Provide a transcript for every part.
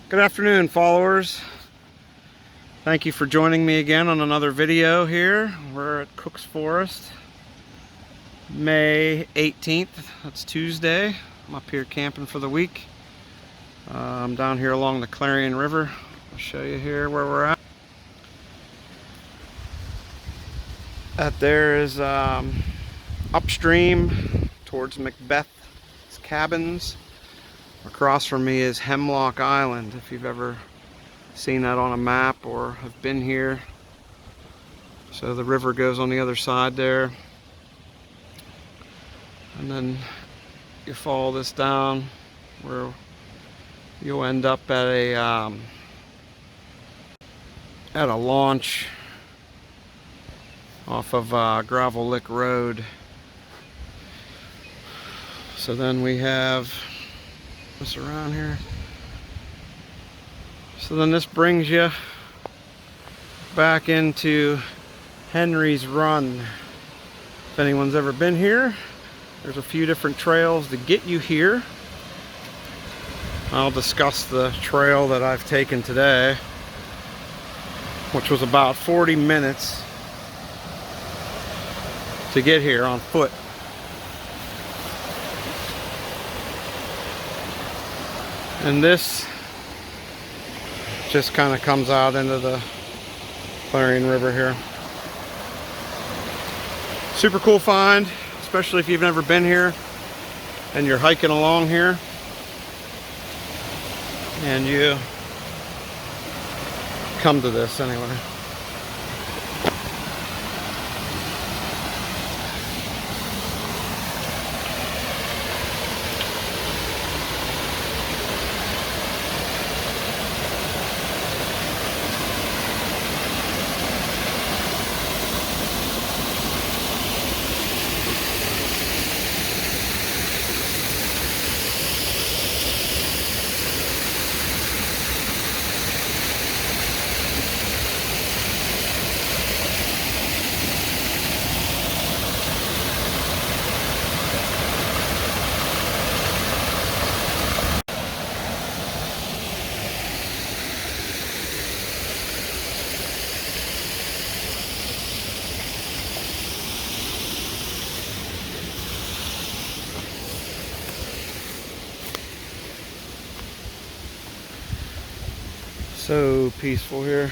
Good afternoon, followers. Thank you for joining me again on another video here. We're at Cook's Forest, May 18th. That's Tuesday. I'm up here camping for the week. I'm down here along the Clarion River. I'll show you here where we're at. That there is upstream towards Macbeth's cabins. Across from me is Hemlock Island, if you've ever seen that on a map or have been here. So the river goes on the other side there, and then you follow this down where you'll end up at a launch off of Gravel Lick Road. So then we have this around here. So then this brings you back into Henry's Run. If anyone's ever been here, there's a few different trails to get you here. I'll discuss the trail that I've taken today, which was about 40 minutes to get here on foot. And this just kind of comes out into the Clarion River here. Super cool find, especially if you've never been here and you're hiking along here and you come to this anyway. So peaceful here.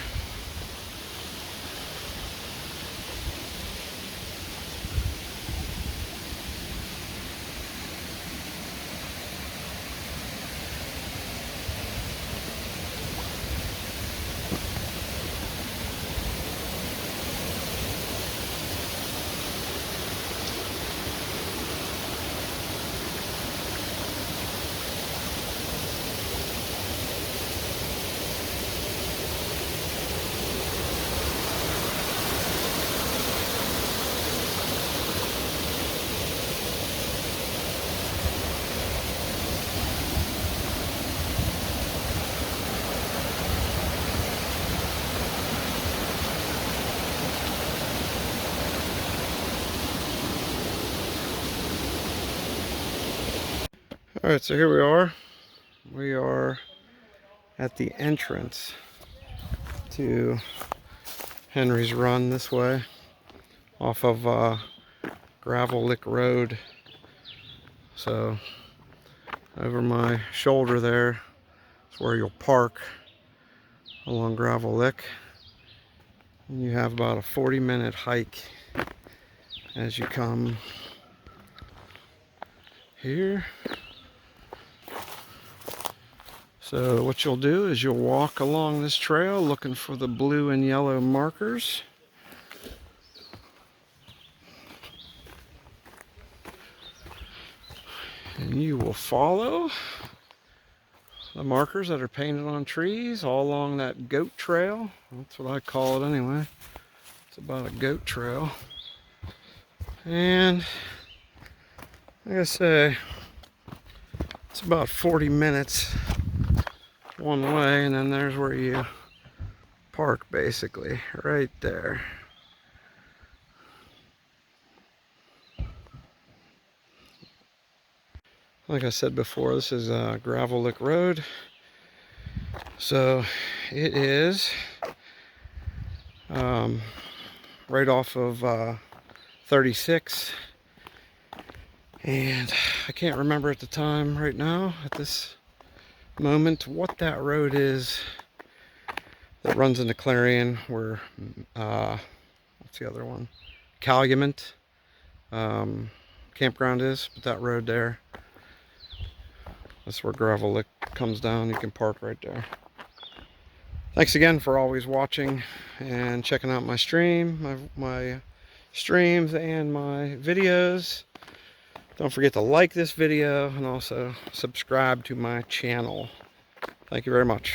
Alright, so here we are. We are at the entrance to Henry's Run this way, off of Gravel Lick Road. So over my shoulder there is where you'll park along Gravel Lick. And you have about a 40-minute hike as you come here. So what you'll do is you'll walk along this trail looking for the blue and yellow markers. And you will follow the markers that are painted on trees all along that goat trail. That's what I call it anyway. It's about a goat trail. And like I say, it's about 40 minutes one way, and then there's where you park, basically, right there. Like I said before, this is Gravel Lick Road. So it is right off of 36, and I can't remember at the time right now at this moment what that road is that runs into Clarion, where what's the other one, Calumet campground is. But that road there, that's where Gravel Lick comes down. You can park right there. Thanks again for always watching and checking out my stream, my streams and my videos. Don't forget to like this video and also subscribe to my channel. Thank you very much.